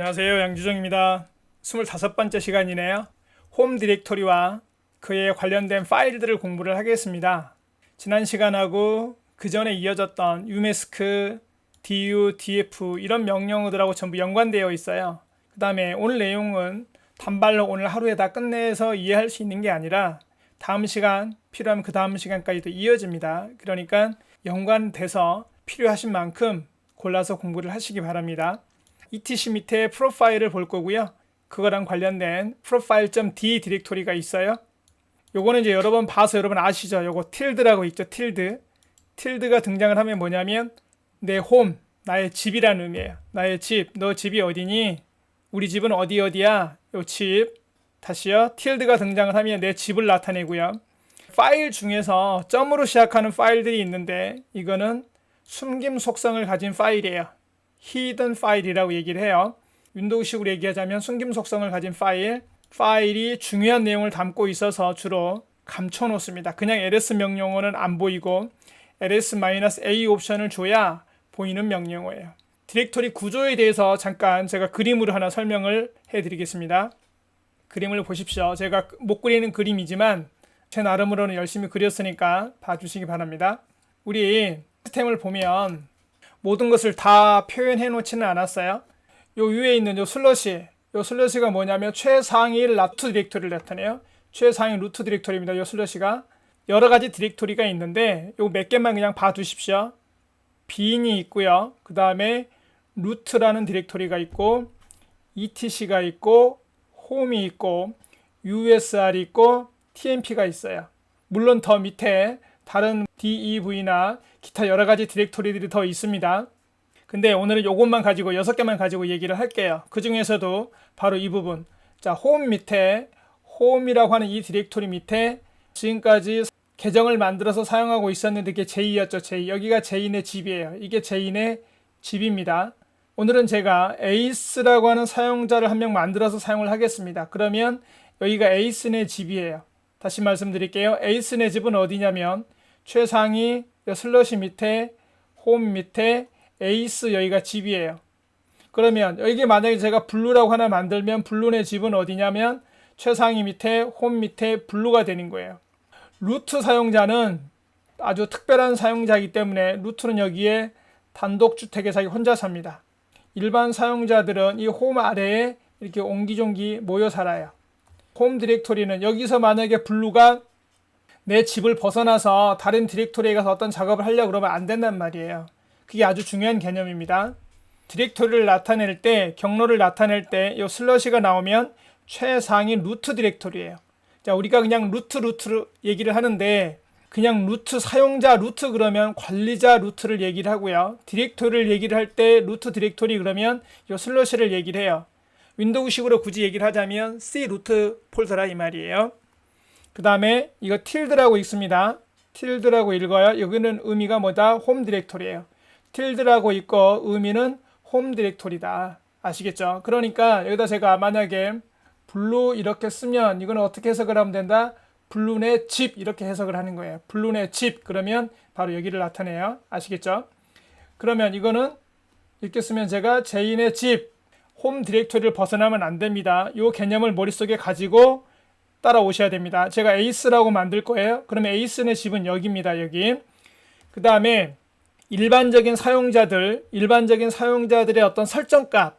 안녕하세요. 양주정입니다. 25번째 시간이네요. 홈 디렉토리와 그에 관련된 파일들을 공부를 하겠습니다. 지난 시간하고 그 전에 이어졌던 umask, du, df 이런 명령어들하고 전부 연관되어 있어요. 그 다음에 오늘 내용은 단발로 오늘 하루에 다 끝내서 이해할 수 있는 게 아니라 다음 시간, 필요하면 그 다음 시간까지도 이어집니다. 그러니까 연관돼서 필요하신 만큼 골라서 공부를 하시기 바랍니다. etc 밑에 프로파일을 볼 거고요. 그거랑 관련된 profile.d 디렉토리가 있어요. 요거는 이제 여러 번 봐서 여러분 아시죠? 요거 tilde라고 있죠. tilde가 등장을 하면 뭐냐면 내 홈, 나의 집이라는 의미예요. 나의 집, 너 집이 어디니? 우리 집은 어디야? 요 집. 다시요. tilde가 등장을 하면 내 집을 나타내고요. 파일 중에서 점으로 시작하는 파일들이 있는데 이거는 숨김 속성을 가진 파일이에요. hidden 파일이라고 얘기를 해요. 윈도우식으로 얘기하자면 숨김 속성을 가진 파일이 중요한 내용을 담고 있어서 주로 감춰 놓습니다. 그냥 ls 명령어는 안 보이고 ls-a 옵션을 줘야 보이는 명령어예요. 디렉토리 구조에 대해서 잠깐 제가 그림으로 하나 설명을 해드리겠습니다. 그림을 보십시오. 제가 못 그리는 그림이지만 제 나름으로는 열심히 그렸으니까 봐주시기 바랍니다. 우리 시스템을 보면 모든 것을 다 표현해 놓지는 않았어요. 요 위에 있는 요 슬러시가 뭐냐면 최상위 루트 디렉토리를 나타내요. 최상위 루트 디렉토리입니다. 요 슬러시가 여러 가지 디렉토리가 있는데 요 몇 개만 그냥 봐 두십시오. bin이 있고요. 그 다음에 루트라는 디렉토리가 있고 etc가 있고 home이 있고 usr이 있고 tmp가 있어요. 물론 더 밑에 다른 dev나 기타 여러 가지 디렉토리들이 더 있습니다. 근데 오늘은 요것만 가지고 6개만 가지고 얘기를 할게요. 그 중에서도 바로 이 부분. 자, 홈 밑에 홈이라고 하는 이 디렉토리 밑에 지금까지 계정을 만들어서 사용하고 있었는데 이게 J였죠. J. 여기가 J인의 집이에요. 이게 J인의 집입니다. 오늘은 제가 에이스라고 하는 사용자를 한 명 만들어서 사용을 하겠습니다. 그러면 여기가 에이스의 집이에요. 다시 말씀드릴게요. 에이스의 집은 어디냐면 최상위 슬러시 밑에 홈 밑에 에이스 여기가 집이에요. 그러면 여기 만약에 제가 블루라고 하나 만들면 블루의 집은 어디냐면 최상위 밑에 홈 밑에 블루가 되는 거예요. 루트 사용자는 아주 특별한 사용자이기 때문에 루트는 여기에 단독주택에 자기 혼자 삽니다. 일반 사용자들은 이 홈 아래에 이렇게 옹기종기 모여 살아요. 홈 디렉토리는 여기서 만약에 블루가 내 집을 벗어나서 다른 디렉토리에 가서 어떤 작업을 하려고 그러면 안 된단 말이에요. 그게 아주 중요한 개념입니다. 디렉토리를 나타낼 때, 경로를 나타낼 때 이 슬러시가 나오면 최상위 루트 디렉토리예요. 자, 우리가 그냥 루트 얘기를 하는데 그냥 루트 사용자 루트 그러면 관리자 루트를 얘기를 하고요. 디렉토리를 얘기를 할 때 루트 디렉토리 그러면 이 슬러시를 얘기를 해요. 윈도우식으로 굳이 얘기를 하자면 C 루트 폴더라 이 말이에요. 그 다음에 이거 tilde라고 있습니다. tilde라고 읽어요. 여기는 의미가 뭐다? 홈 디렉토리예요. tilde라고 읽고 의미는 홈 디렉토리다. 아시겠죠? 그러니까 여기다 제가 만약에 블루 이렇게 쓰면 이거는 어떻게 해석을 하면 된다? 블루네 집 이렇게 해석을 하는 거예요. 블루네 집 그러면 바로 여기를 나타내요. 아시겠죠? 그러면 이거는 이렇게 쓰면 제가 제인의 집 홈 디렉토리를 벗어나면 안 됩니다. 이 개념을 머릿속에 가지고 따라오셔야 됩니다. 제가 에이스라고 만들 거예요. 그러면 에이스의 집은 여기입니다. 여기. 그 다음에 일반적인 사용자들의 어떤 설정값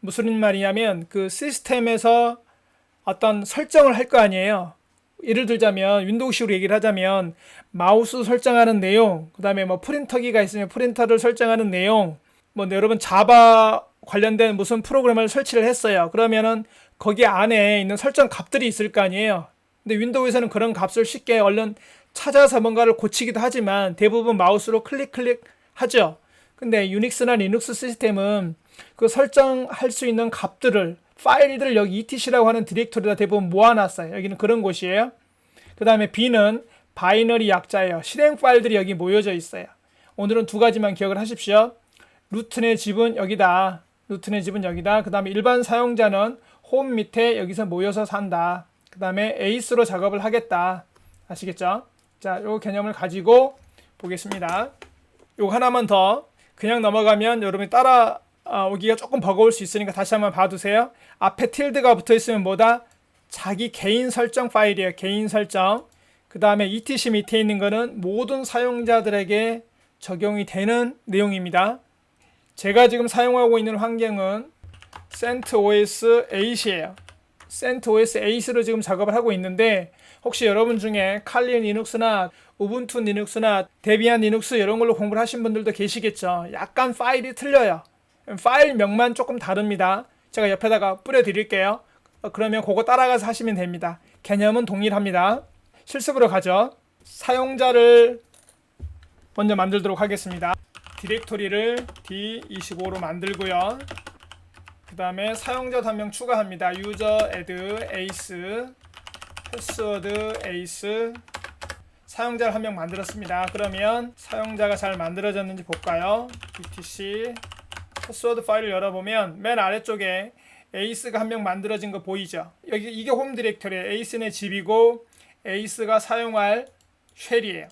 무슨 말이냐면 그 시스템에서 어떤 설정을 할 거 아니에요. 예를 들자면 윈도우식으로 얘기를 하자면 마우스 설정하는 내용, 그 다음에 뭐 프린터기가 있으면 프린터를 설정하는 내용, 뭐 여러분 자바 관련된 무슨 프로그램을 설치를 했어요. 그러면은 거기 안에 있는 설정 값들이 있을 거 아니에요. 근데 윈도우에서는 그런 값을 쉽게 얼른 찾아서 뭔가를 고치기도 하지만 대부분 마우스로 클릭 하죠. 근데 유닉스나 리눅스 시스템은 그 설정할 수 있는 값들을 파일들을 여기 etc라고 하는 디렉토리에다 대부분 모아놨어요. 여기는 그런 곳이에요. 그 다음에 B는 바이너리 약자예요. 실행 파일들이 여기 모여져 있어요. 오늘은 두 가지만 기억을 하십시오. 루트의 집은 여기다. 그 다음에 일반 사용자는 홈 밑에 여기서 모여서 산다. 그 다음에 에이스로 작업을 하겠다. 아시겠죠? 자, 요 개념을 가지고 보겠습니다. 요 하나만 더 그냥 넘어가면 여러분이 따라 오기가 조금 버거울 수 있으니까 다시 한번 봐두세요. 앞에 틸드가 붙어 있으면 뭐다? 자기 개인 설정 파일이에요. 개인 설정. 그 다음에 etc 밑에 있는 거는 모든 사용자들에게 적용이 되는 내용입니다. 제가 지금 사용하고 있는 환경은 CentOS 8이에요. CentOS 8으로 지금 작업을 하고 있는데, 혹시 여러분 중에 칼리 리눅스나 우분투 리눅스나 데비안 리눅스 이런 걸로 공부를 하신 분들도 계시겠죠. 약간 파일이 틀려요. 파일명만 조금 다릅니다. 제가 옆에다가 뿌려 드릴게요. 그러면 그거 따라가서 하시면 됩니다. 개념은 동일합니다. 실습으로 가죠. 사용자를 먼저 만들도록 하겠습니다. 디렉토리를 D25로 만들고요. 그 다음에 사용자 한 명 추가합니다. user add ace password ace. 사용자를 한 명 만들었습니다. 그러면 사용자가 잘 만들어졌는지 볼까요? etc 패스워드 파일을 열어보면 맨 아래쪽에 ace가 한 명 만들어진 거 보이죠? 여기 이게 홈 디렉토리예요. ace는 집이고 ace가 사용할 쉘이에요.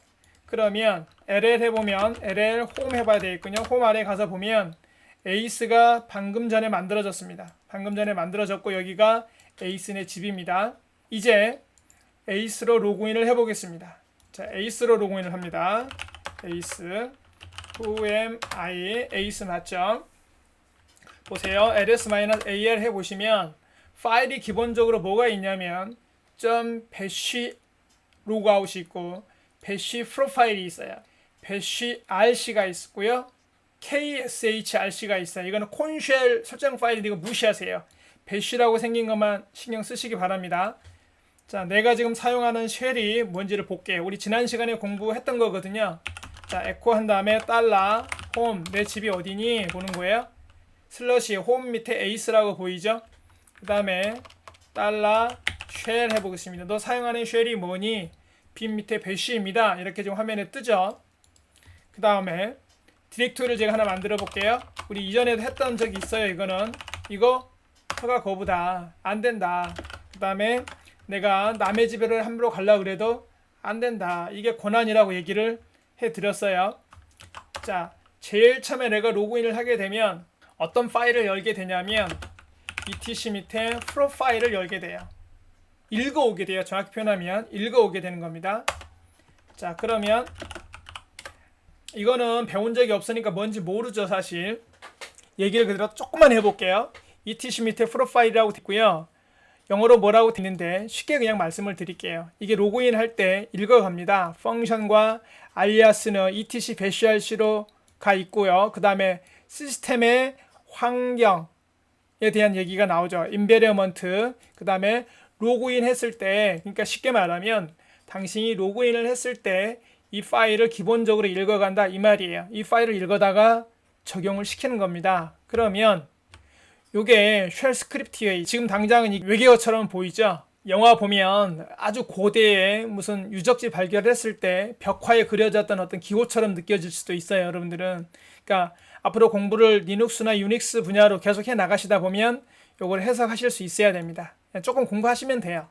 그러면 ll 해보면 ll 홈 해봐야 되겠군요. 홈 아래 가서 보면 ace가 방금 전에 만들어졌습니다. 방금 전에 만들어졌고 여기가 ace의 집입니다. 이제 ace로 로그인을 해보겠습니다. 자, ace로 로그인을 합니다. ace who am I ace 맞죠? 보세요. ls-al 해보시면 파일이 기본적으로 뭐가 있냐면 .bash 로그아웃이 있고 bash 프로파일이 있어요. bash rc가 있고요. kshrc가 있어요. 이거는 콘쉘 설정 파일인데 이거 무시하세요. bash라고 생긴 것만 신경 쓰시기 바랍니다. 자, 내가 지금 사용하는 쉘이 뭔지를 볼게요. 우리 지난 시간에 공부했던 거거든요. 자, 에코 한 다음에 달러 홈 내 집이 어디니 보는 거예요. 슬러시 홈 밑에 ace라고 보이죠? 그 다음에 달러 쉘 해보겠습니다. 너 사용하는 쉘이 뭐니? 빈 밑에 bash입니다. 이렇게 지금 화면에 뜨죠? 그 다음에 디렉토리를 제가 하나 만들어 볼게요. 우리 이전에도 했던 적이 있어요. 이거는 이거 허가 거부다. 안 된다. 그 다음에 내가 남의 집에를 함부로 가려고 그래도 안 된다. 이게 권한이라고 얘기를 해드렸어요. 자, 제일 처음에 내가 로그인을 하게 되면 어떤 파일을 열게 되냐면 etc 밑에 프로파일을 열게 돼요. 읽어오게 돼요. 정확히 표현하면 읽어오게 되는 겁니다. 자, 그러면 이거는 배운 적이 없으니까 뭔지 모르죠. 사실 얘기를 그대로 조금만 해볼게요. etc 밑에 프로파일이라고 있고요. 영어로 뭐라고 되는데 쉽게 그냥 말씀을 드릴게요. 이게 로그인 할 때 읽어갑니다. 펑션과 알리아스는 etc bashrc로 가 있고요. 그 다음에 시스템의 환경에 대한 얘기가 나오죠. environment. 그 다음에 로그인 했을 때, 그러니까 쉽게 말하면 당신이 로그인을 했을 때 이 파일을 기본적으로 읽어간다 이 말이에요. 이 파일을 읽어다가 적용을 시키는 겁니다. 그러면 요게 쉘 스크립트에 지금 당장은 이 외계어처럼 보이죠? 영화 보면 아주 고대의 무슨 유적지 발견을 했을 때 벽화에 그려졌던 어떤 기호처럼 느껴질 수도 있어요. 여러분들은. 그러니까 앞으로 공부를 리눅스나 유닉스 분야로 계속 해 나가시다 보면 요걸 해석하실 수 있어야 됩니다. 조금 공부하시면 돼요.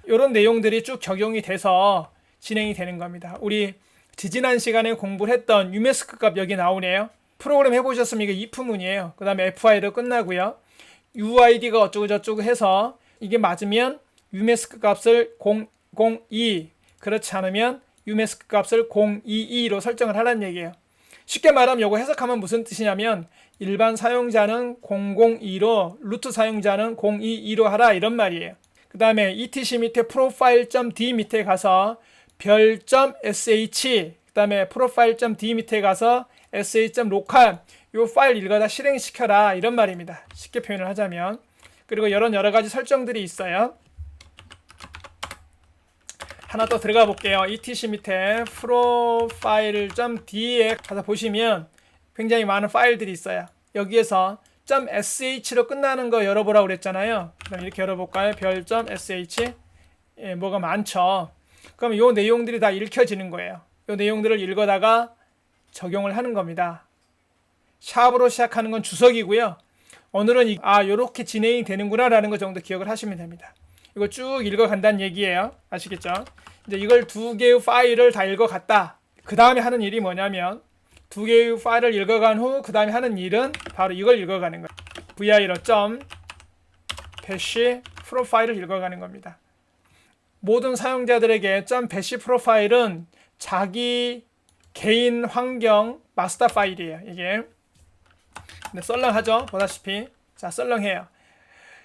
이런 내용들이 쭉 적용이 돼서 진행이 되는 겁니다. 우리 지지난 시간에 공부를 했던 유메스크 값 여기 나오네요. 프로그램 해보셨으면 이게 if문이에요. 그 다음에 fi로 끝나고요. uid가 어쩌고 저쩌고 해서 이게 맞으면 유메스크 값을 002, 그렇지 않으면 유메스크 값을 022로 설정을 하라는 얘기예요. 쉽게 말하면 이거 해석하면 무슨 뜻이냐면 일반 사용자는 002로 루트 사용자는 022로 하라 이런 말이에요. 그 다음에 etc 밑에 profile.d 밑에 가서 별.sh 그 다음에 profile.d 밑에 가서 sh.local 이 파일 읽어다 실행시켜라 이런 말입니다. 쉽게 표현을 하자면. 그리고 이런 여러 가지 설정들이 있어요. 하나 더 들어가 볼게요. etc 밑에 profile.d에 가서 보시면 굉장히 많은 파일들이 있어요. 여기에서 .sh로 끝나는 거 열어보라고 그랬잖아요. 그럼 이렇게 열어볼까요? 별.sh 뭐가 많죠. 그럼 이 내용들이 다 읽혀지는 거예요. 이 내용들을 읽어다가 적용을 하는 겁니다. 샵으로 시작하는 건 주석이고요. 오늘은 요렇게 진행이 되는구나 라는 거 정도 기억을 하시면 됩니다. 이거 쭉 읽어간다는 얘기예요. 아시겠죠? 이제 이걸 두 개의 파일을 다 읽어갔다. 그 다음에 하는 일이 뭐냐면 두 개의 파일을 읽어간 후 그 다음에 하는 일은 바로 이걸 읽어가는 거예요. vi로 .bash 프로파일을 읽어가는 겁니다. 모든 사용자들에게 .bash 프로파일은 자기 개인 환경 마스터 파일이에요. 이게 근데 썰렁하죠? 보다시피 자 썰렁해요.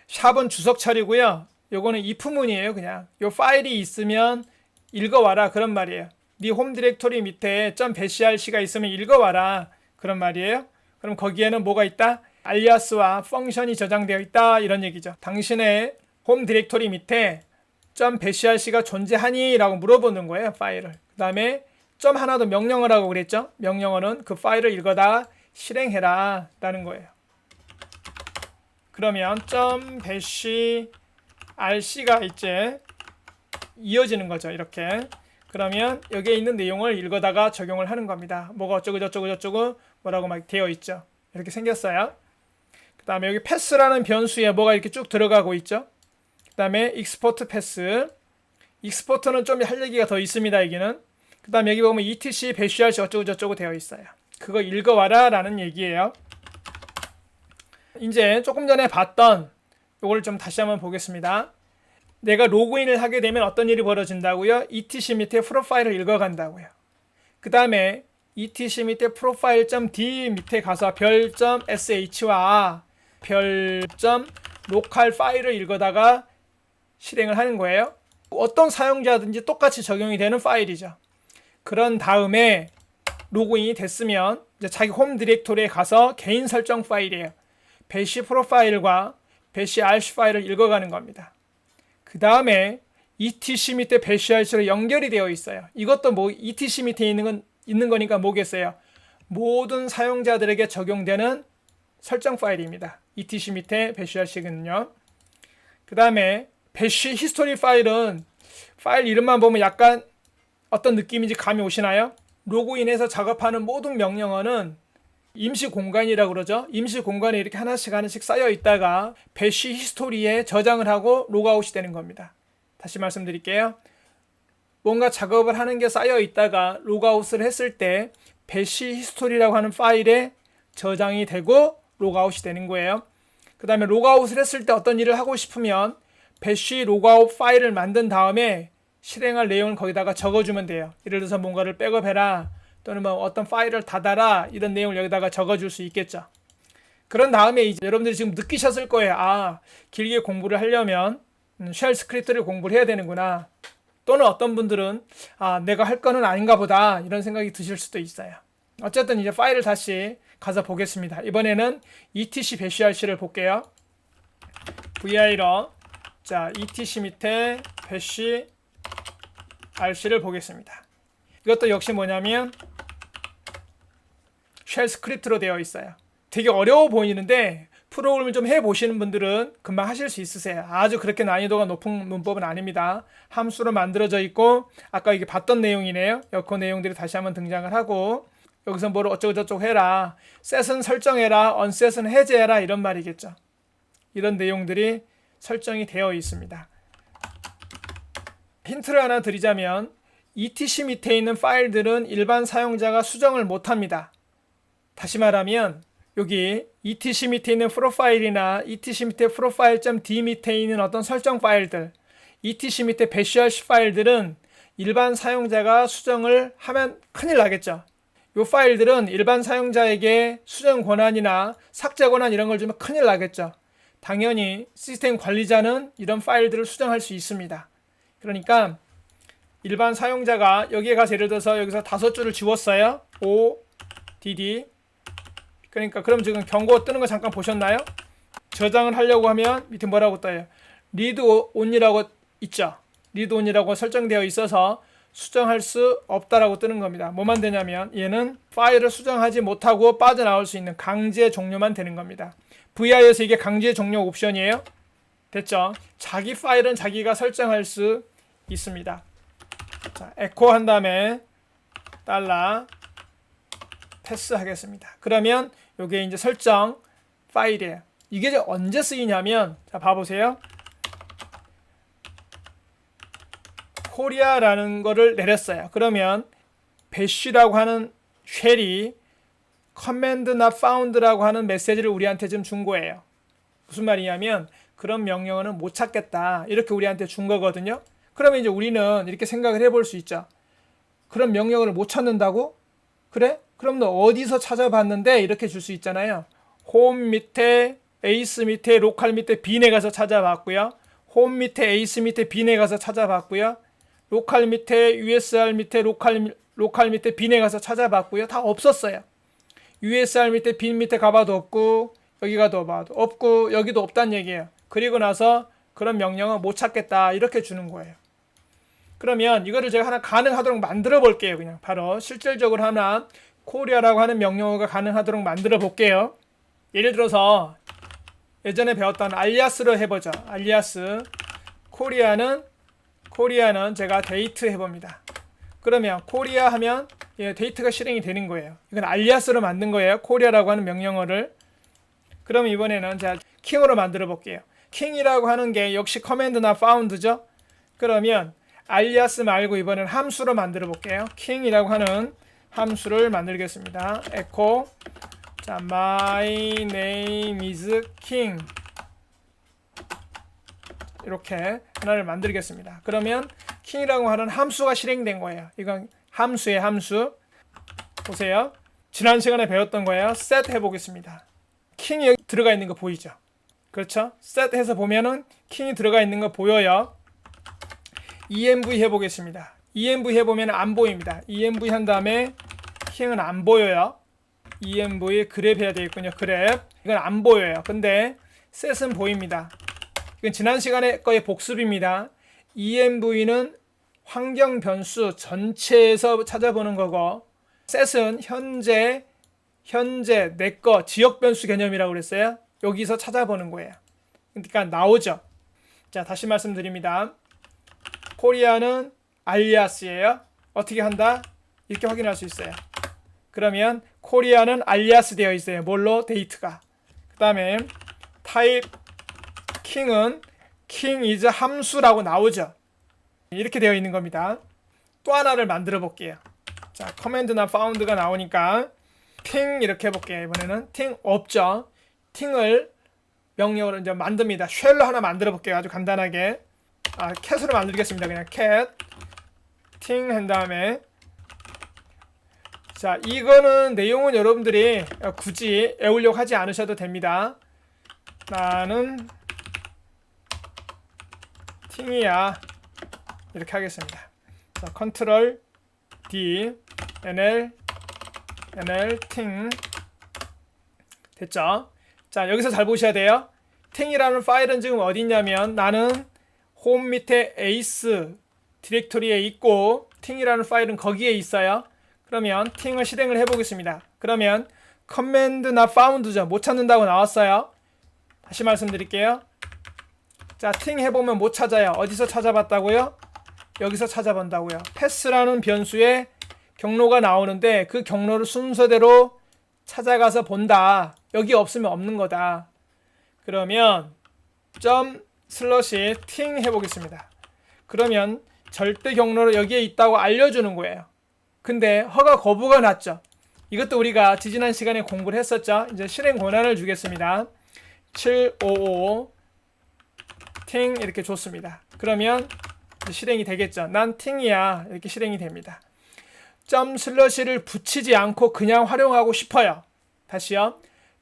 샵은 주석 처리고요. 요거는 if문이에요. 그냥 요 파일이 있으면 읽어와라 그런 말이에요. 네 홈 디렉토리 밑에 .bashrc가 있으면 읽어와라 그런 말이에요. 그럼 거기에는 뭐가 있다? 알리아스와 펑션이 저장되어 있다 이런 얘기죠. 당신의 홈 디렉토리 밑에 .bashrc가 존재하니? 라고 물어보는 거예요. 파일을. 그 다음에 하나 더 명령을 하고 그랬죠. 명령어는 그 파일을 읽어다 실행해라 라는 거예요. 그러면 .bashrc가 이제 이어지는 거죠. 이렇게. 그러면 여기에 있는 내용을 읽어다가 적용을 하는 겁니다. 뭐가 어쩌고 저쩌고 저쩌고 뭐라고 막 되어 있죠. 이렇게 생겼어요. 그 다음에 여기 패스라는 변수에 뭐가 이렇게 쭉 들어가고 있죠. 그 다음에 익스포트 패스. 익스포트는 좀 할 얘기가 더 있습니다. 여기는. 그 다음에 여기 보면 etc bashrc 어쩌고 저쩌고 되어 있어요. 그거 읽어와라 라는 얘기예요. 이제 조금 전에 봤던 이걸 좀 다시 한번 보겠습니다. 내가 로그인을 하게 되면 어떤 일이 벌어진다고요? etc 밑에 프로파일을 읽어간다고요. 그 다음에 etc 밑에 프로파일.d 밑에 가서 별.sh와 별.local 파일을 읽어다가 실행을 하는 거예요. 어떤 사용자든지 똑같이 적용이 되는 파일이죠. 그런 다음에 로그인이 됐으면 이제 자기 홈 디렉토리에 가서 개인 설정 파일이에요. bash 프로파일과 bash rc 파일을 읽어가는 겁니다. 그 다음에 etc 밑에 bash rc로 연결이 되어 있어요. 이것도 뭐 etc 밑에 있는 거니까 뭐겠어요? 모든 사용자들에게 적용되는 설정 파일입니다. etc 밑에 bash rc는요. 그 다음에 bash 히스토리 파일은 파일 이름만 보면 약간 어떤 느낌인지 감이 오시나요? 로그인해서 작업하는 모든 명령어는 임시 공간이라고 그러죠. 임시 공간에 이렇게 하나씩 쌓여 있다가 bash 히스토리에 저장을 하고 로그아웃이 되는 겁니다. 다시 말씀드릴게요. 뭔가 작업을 하는 게 쌓여 있다가 로그아웃을 했을 때 bash 히스토리라고 하는 파일에 저장이 되고 로그아웃이 되는 거예요. 그 다음에 로그아웃을 했을 때 어떤 일을 하고 싶으면 bash 로그아웃 파일을 만든 다음에 실행할 내용을 거기다가 적어주면 돼요. 예를 들어서 뭔가를 백업해라 또는 뭐 어떤 파일을 닫아라 이런 내용을 여기다가 적어줄 수 있겠죠. 그런 다음에 이제 여러분들이 지금 느끼셨을 거예요. 아, 길게 공부를 하려면 쉘 스크립트를 공부를 해야 되는구나. 또는 어떤 분들은 아, 내가 할 거는 아닌가 보다 이런 생각이 드실 수도 있어요. 어쨌든 이제 파일을 다시 가서 보겠습니다. 이번에는 etc bashrc를 볼게요. vi로 자 etc 밑에 bash rc를 보겠습니다. 이것도 역시 뭐냐면 쉘 스크립트로 되어 있어요. 되게 어려워 보이는데 프로그램을 좀 해보시는 분들은 금방 하실 수 있으세요. 아주 그렇게 난이도가 높은 문법은 아닙니다. 함수로 만들어져 있고 아까 이게 봤던 내용이네요. 그 내용들이 다시 한번 등장을 하고 여기서 뭘 어쩌고저쩌고 해라. set은 설정해라. unset은 해제해라. 이런 말이겠죠. 이런 내용들이 설정이 되어 있습니다. 힌트를 하나 드리자면 etc 밑에 있는 파일들은 일반 사용자가 수정을 못합니다. 다시 말하면 여기 etc 밑에 있는 프로파일이나 etc 밑에 프로파일.d 밑에 있는 어떤 설정 파일들 etc 밑에 bashrc 파일들은 일반 사용자가 수정을 하면 큰일 나겠죠. 이 파일들은 일반 사용자에게 수정 권한이나 삭제 권한 이런 걸 주면 큰일 나겠죠. 당연히 시스템 관리자는 이런 파일들을 수정할 수 있습니다. 그러니까 일반 사용자가 여기에 가서 예를 들어서 여기서 5줄을 지웠어요. O, DD. 그러니까 그럼 지금 경고 뜨는 거 잠깐 보셨나요? 저장을 하려고 하면 밑에 뭐라고 떠요? read only라고 있죠. read only라고 설정되어 있어서 수정할 수 없다라고 뜨는 겁니다. 뭐만 되냐면 얘는 파일을 수정하지 못하고 빠져나올 수 있는 강제 종료만 되는 겁니다. VI에서 이게 강제 종료 옵션이에요. 됐죠? 자기 파일은 자기가 설정할 수 있습니다. 자, 에코 한 다음에 달러 패스 하겠습니다. 그러면 이게 이제 설정 파일이에요. 이게 이제 언제 쓰이냐면 자 봐보세요. 코리아라는 거를 내렸어요. 그러면 bash라고 하는 쉘이 command not found라고 하는 메시지를 우리한테 지금 준 거예요. 무슨 말이냐면 그런 명령어는 못 찾겠다 이렇게 우리한테 준 거거든요. 그러면 이제 우리는 이렇게 생각을 해볼 수 있죠. 그런 명령어를 못 찾는다고? 그래? 그럼 너 어디서 찾아봤는데? 이렇게 줄 수 있잖아요. 홈 밑에 에이스 밑에 로컬 밑에 빈에 가서 찾아봤고요. 홈 밑에 에이스 밑에 빈에 가서 찾아봤고요. 로컬 밑에 USR 밑에 로컬 밑에 빈에 가서 찾아봤고요. 다 없었어요. USR 밑에 빈 밑에 가봐도 없고 여기 가도 봐도 없고 여기도 없다는 얘기예요. 그리고 나서 그런 명령은 못 찾겠다 이렇게 주는 거예요. 그러면 이거를 제가 하나 가능하도록 만들어 볼게요. 그냥 바로 실질적으로 하나 코리아라고 하는 명령어가 가능하도록 만들어 볼게요. 예를 들어서 예전에 배웠던 알리아스로 해보죠. 알리아스 코리아는 제가 데이트 해봅니다. 그러면 코리아 하면 데이트가 실행이 되는 거예요. 이건 알리아스로 만든 거예요. 코리아라고 하는 명령어를. 그럼 이번에는 제가 킹으로 만들어 볼게요. 킹이라고 하는 게 역시 커맨드나 파운드죠. 그러면 알리아스 말고 이번엔 함수로 만들어 볼게요. 킹이라고 하는 함수를 만들겠습니다. echo 자, my name is king 이렇게 하나를 만들겠습니다. 그러면 킹이라고 하는 함수가 실행된 거예요. 이건 함수의 함수. 보세요. 지난 시간에 배웠던 거예요. set 해보겠습니다. 킹이 여기 들어가 있는 거 보이죠? 그렇죠? set 해서 보면은 킹이 들어가 있는 거 보여요. env 해보겠습니다. env 해보면 안 보입니다. env 한 다음에 킹은 안 보여요. env 그랩 해야 되겠군요. 그랩. 이건 안 보여요. 근데 set은 보입니다. 이건 지난 시간에 거의 복습입니다. env는 환경 변수 전체에서 찾아보는 거고 set은 현재 내거 지역 변수 개념이라고 그랬어요. 여기서 찾아보는 거예요. 그러니까 나오죠. 자, 다시 말씀드립니다. 코리아는 알리아스예요. 어떻게 한다? 이렇게 확인할 수 있어요. 그러면 코리아는 알리아스 되어 있어요. 뭘로? 데이트가. 그 다음에 타입 킹은 king is 함수라고 나오죠. 이렇게 되어 있는 겁니다. 또 하나를 만들어 볼게요. 자, command나 found가 나오니까 ting 이렇게 해볼게요. 이번에는 ting 없죠. ting을 명령으로 이제 만듭니다. 쉘로 하나 만들어 볼게요. 아주 간단하게. cat으로 만들겠습니다. 그냥 cat ting 한 다음에 자, 이거는 내용은 여러분들이 굳이 외우려고 하지 않으셔도 됩니다. 나는 팅이야 이렇게 하겠습니다. 자, 컨트롤 D NL 팅 됐죠? 자, 여기서 잘 보셔야 돼요. 팅이라는 파일은 지금 어디 있냐면 나는 홈 밑에 에이스 디렉토리에 있고 팅이라는 파일은 거기에 있어요. 그러면 팅을 실행을 해보겠습니다. 그러면 command not found죠. 못 찾는다고 나왔어요. 다시 말씀드릴게요. 자, 팅 해보면 못 찾아요. 어디서 찾아봤다고요? 여기서 찾아본다고요. 패스라는 변수에 경로가 나오는데 그 경로를 순서대로 찾아가서 본다. 여기 없으면 없는 거다. 그러면 /ting 해보겠습니다. 그러면 절대 경로로 여기에 있다고 알려주는 거예요. 근데 허가 거부가 났죠. 이것도 우리가 지지난 시간에 공부를 했었죠. 이제 실행 권한을 주겠습니다. 755 ting 이렇게 줬습니다. 그러면 실행이 되겠죠. 난 ting이야 이렇게 실행이 됩니다. /를 붙이지 않고 그냥 활용하고 싶어요. 다시요.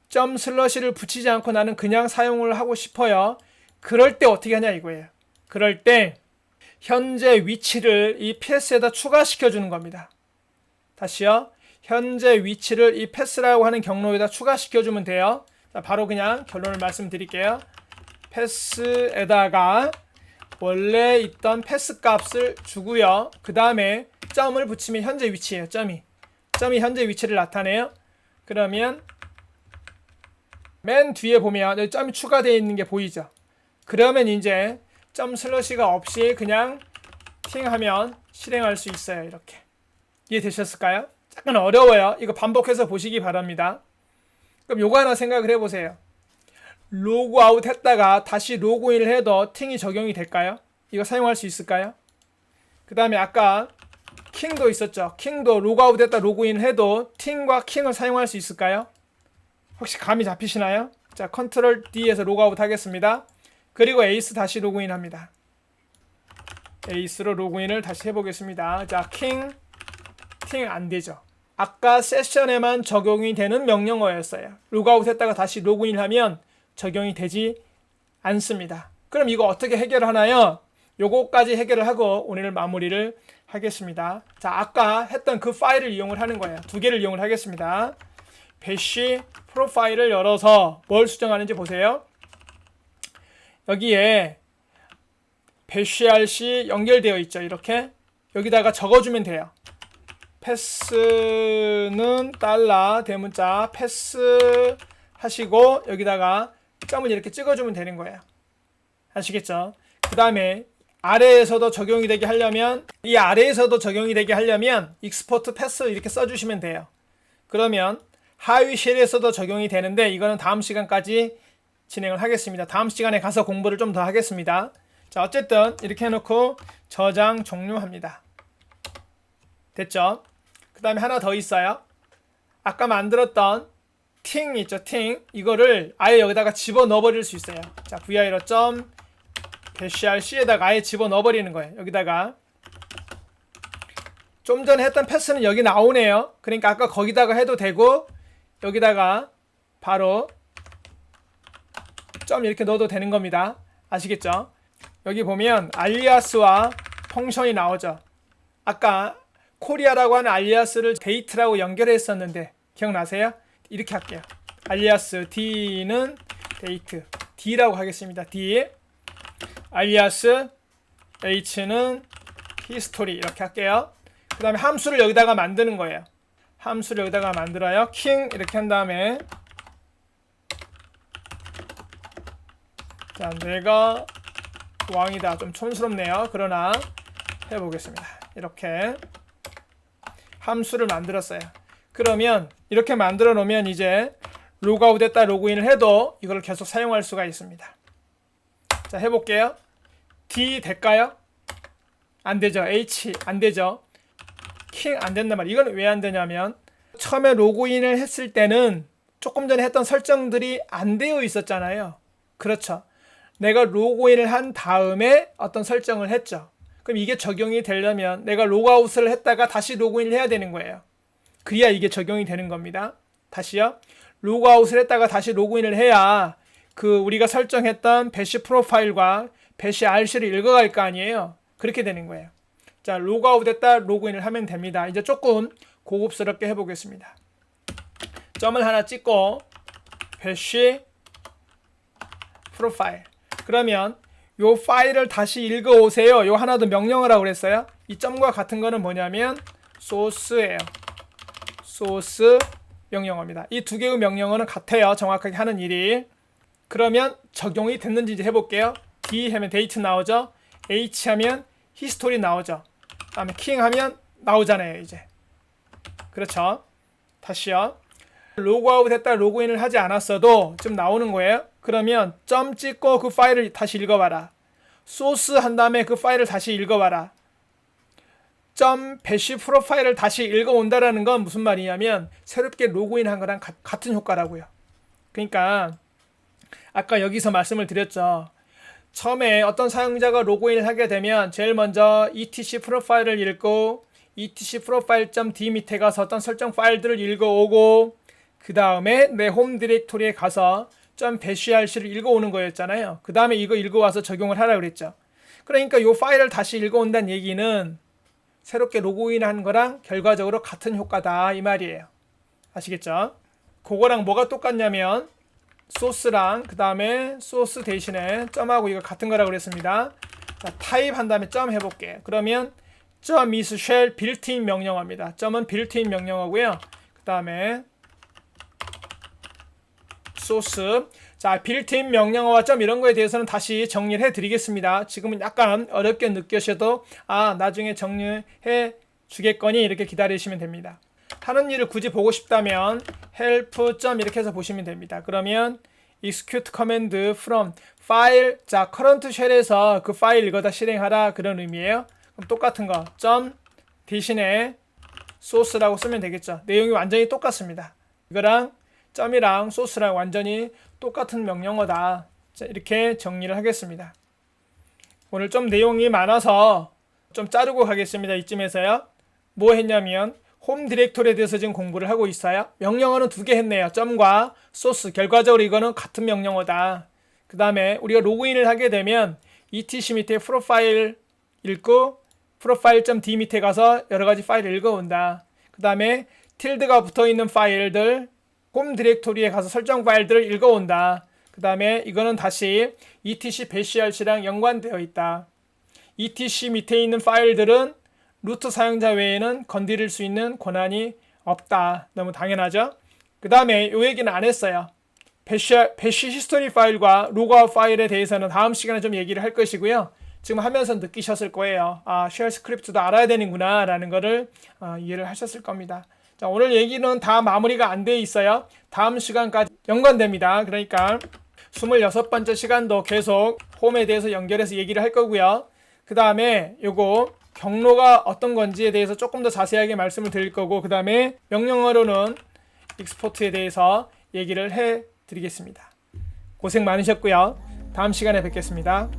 /를 붙이지 않고 나는 그냥 사용을 하고 싶어요. 그럴 때 어떻게 하냐 이거예요. 그럴 때 현재 위치를 이 패스에다 추가시켜 주는 겁니다. 다시요. 현재 위치를 이 패스라고 하는 경로에다 추가시켜 주면 돼요. 자, 바로 그냥 결론을 말씀드릴게요. 패스에다가 원래 있던 패스 값을 주고요. 그 다음에 점을 붙이면 현재 위치예요. 점이 현재 위치를 나타내요. 그러면 맨 뒤에 보면 여기 점이 추가되어 있는 게 보이죠. 그러면 이제 /가 없이 그냥 팅 하면 실행할 수 있어요. 이렇게 이해되셨을까요? 약간 어려워요. 이거 반복해서 보시기 바랍니다. 그럼 요거 하나 생각을 해보세요. 로그아웃 했다가 다시 로그인을 해도 팅이 적용이 될까요? 이거 사용할 수 있을까요? 그 다음에 아까 킹도 있었죠. 킹도 로그아웃 됐다 로그인 해도 팅과 킹을 사용할 수 있을까요? 혹시 감이 잡히시나요? 자, 컨트롤 D에서 로그아웃 하겠습니다. 그리고 에이스 다시 로그인 합니다. 에이스로 로그인을 다시 해보겠습니다. 자, 팅 안 되죠. 아까 세션에만 적용이 되는 명령어였어요. 로그아웃 했다가 다시 로그인 하면 적용이 되지 않습니다. 그럼 이거 어떻게 해결하나요? 요거까지 해결을 하고 오늘 마무리를 하겠습니다. 자, 아까 했던 그 파일을 이용을 하는 거예요. 두 개를 이용을 하겠습니다. 배시 프로파일을 열어서 뭘 수정하는지 보세요. 여기에 배시 RC 연결되어 있죠. 이렇게 여기다가 적어주면 돼요. 패스는 달러 대문자 패스 하시고 여기다가 점을 이렇게 찍어주면 되는 거예요. 아시겠죠? 그 다음에 아래에서도 적용이 되게 하려면 이 아래에서도 적용이 되게 하려면 익스포트 패스 이렇게 써주시면 돼요. 그러면 하위 쉘에서도 적용이 되는데 이거는 다음 시간까지 진행을 하겠습니다. 다음 시간에 가서 공부를 좀 더 하겠습니다. 자, 어쨌든 이렇게 해놓고 저장 종료합니다. 됐죠? 그 다음에 하나 더 있어요. 아까 만들었던 팅 있죠? 팅 이거를 아예 여기다가 집어넣어 버릴 수 있어요. 자, vir .c에다가 아예 집어넣어 버리는 거예요. 여기다가 좀 전에 했던 패스는 여기 나오네요. 그러니까 아까 거기다가 해도 되고 여기다가 바로 점 이렇게 넣어도 되는 겁니다. 아시겠죠? 여기 보면 알리아스와 펑션이 나오죠. 아까 코리아라고 하는 알리아스를 데이트라고 연결했었는데 기억나세요? 이렇게 할게요. 알리아스 D는 데이트 D라고 하겠습니다. D 알리아스 H는 히스토리 이렇게 할게요. 그 다음에 함수를 여기다가 만드는 거예요. 함수를 여기다가 만들어요. king 이렇게 한 다음에 자, 내가 왕이다. 좀 촌스럽네요. 그러나 해보겠습니다. 이렇게 함수를 만들었어요. 그러면 이렇게 만들어 놓으면 이제 로그아웃 했다 로그인을 해도 이걸 계속 사용할 수가 있습니다. 자, 해볼게요. D 될까요? 안 되죠. H 안 되죠. 킹 안 된단 말이에요. 이건 왜 안 되냐면 처음에 로그인을 했을 때는 조금 전에 했던 설정들이 안 되어 있었잖아요. 그렇죠. 내가 로그인을 한 다음에 어떤 설정을 했죠. 그럼 이게 적용이 되려면 내가 로그아웃을 했다가 다시 로그인을 해야 되는 거예요. 그래야 이게 적용이 되는 겁니다. 다시요. 로그아웃을 했다가 다시 로그인을 해야 그 우리가 설정했던 배시 프로파일과 배시 RC를 읽어갈 거 아니에요. 그렇게 되는 거예요. 자, 로그아웃 했다 로그인을 하면 됩니다. 이제 조금 고급스럽게 해보겠습니다. 점을 하나 찍고 배시 프로파일 그러면 요 파일을 다시 읽어오세요. 요 하나 더 명령을 하고 그랬어요. 이 점과 같은 거는 뭐냐면 소스예요. 소스 명령어입니다. 이 두 개의 명령어는 같아요. 정확하게 하는 일이. 그러면 적용이 됐는지 이제 해볼게요. D 하면 데이트 나오죠. H 하면 히스토리 나오죠. 다음에 킹 하면 나오잖아요. 이제 그렇죠. 다시요. 로그아웃 했다 로그인을 하지 않았어도 지금 나오는 거예요. 그러면 점 찍고 그 파일을 다시 읽어봐라. 소스 한 다음에 그 파일을 다시 읽어봐라. 점 배시 프로파일을 다시 읽어온다라는 건 무슨 말이냐면 새롭게 로그인한 거랑 같은 효과라고요. 그러니까 아까 여기서 말씀을 드렸죠. 처음에 어떤 사용자가 로그인을 하게 되면 제일 먼저 etc 프로파일을 읽고 etc 프로파일.d 밑에 가서 어떤 설정 파일들을 읽어오고 그 다음에 내 홈 디렉토리에 가서 .bashrc를 읽어오는 거였잖아요. 그 다음에 이거 읽어와서 적용을 하라 그랬죠. 그러니까 이 파일을 다시 읽어온다는 얘기는 새롭게 로그인한 거랑 결과적으로 같은 효과다 이 말이에요. 아시겠죠? 그거랑 뭐가 똑같냐면 소스랑 그 다음에 소스 대신에 점하고 이거 같은 거라고 그랬습니다. 자, 타입 한 다음에 점 해볼게요. 그러면 점 is shell built-in 명령어입니다. 점은 built-in 명령어고요. 그 다음에 소스. 자, 빌트인 명령어와 점 이런 거에 대해서는 다시 정리를 해드리겠습니다. 지금은 약간 어렵게 느껴셔도 나중에 정리해 주겠거니 이렇게 기다리시면 됩니다. 하는 일을 굳이 보고 싶다면 help 점 이렇게 해서 보시면 됩니다. 그러면 execute command from file current shell에서 그 파일 읽어다 실행하라 그런 의미예요. 그럼 똑같은 거 점 대신에 소스라고 쓰면 되겠죠. 내용이 완전히 똑같습니다. 이거랑 점이랑 소스랑 완전히 똑같은 명령어다. 자, 이렇게 정리를 하겠습니다. 오늘 좀 내용이 많아서 좀 자르고 가겠습니다. 이쯤에서요. 뭐 했냐면 홈 디렉토리에 대해서 지금 공부를 하고 있어요. 명령어는 2개 했네요. 점과 소스. 결과적으로 이거는 같은 명령어다. 그 다음에 우리가 로그인을 하게 되면 etc 밑에 프로파일 읽고 프로파일.d 밑에 가서 여러 가지 파일을 읽어온다. 그 다음에 틸드가 붙어있는 파일들 홈 디렉토리에 가서 설정 파일들을 읽어온다. 그 다음에 이거는 다시 etc 배시RC랑 연관되어 있다. etc 밑에 있는 파일들은 루트 사용자 외에는 건드릴 수 있는 권한이 없다. 너무 당연하죠? 그 다음에 이 얘기는 안 했어요. 배시 히스토리 파일과 로그아웃 파일에 대해서는 다음 시간에 좀 얘기를 할 것이고요. 지금 하면서 느끼셨을 거예요. 아, 쉘 스크립트도 알아야 되는구나 라는 거를 이해를 하셨을 겁니다. 자, 오늘 얘기는 다 마무리가 안 돼 있어요. 다음 시간까지 연관됩니다. 그러니까 26번째 시간도 계속 홈에 대해서 연결해서 얘기를 할 거고요. 그 다음에 요거 경로가 어떤 건지에 대해서 조금 더 자세하게 말씀을 드릴 거고, 그 다음에 명령어로는 익스포트에 대해서 얘기를 해 드리겠습니다. 고생 많으셨고요. 다음 시간에 뵙겠습니다.